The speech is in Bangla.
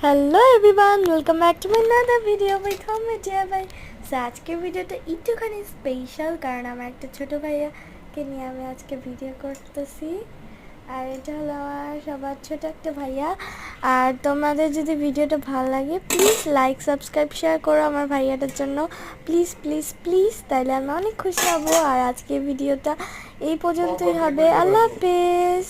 Hello everyone, welcome back to my another video with home media ভাই। সো আজকের ভিডিওটা একটুখানি স্পেশাল, কারণ আমার একটা ছোটো ভাইয়াকে নিয়ে আমি আজকে ভিডিও করতেছি। আর এটা হলো আমার সবার ছোটো একটা ভাইয়া। আর তোমাদের যদি ভিডিওটা ভালো লাগে প্লিজ লাইক, সাবস্ক্রাইব, শেয়ার করো আমার ভাইয়াটার জন্য, প্লিজ প্লিজ প্লিজ, তাইলে আমি অনেক খুশি হব। আর আজকের ভিডিওটা এই পর্যন্তই হবে। আল্লাহ হাফেজ।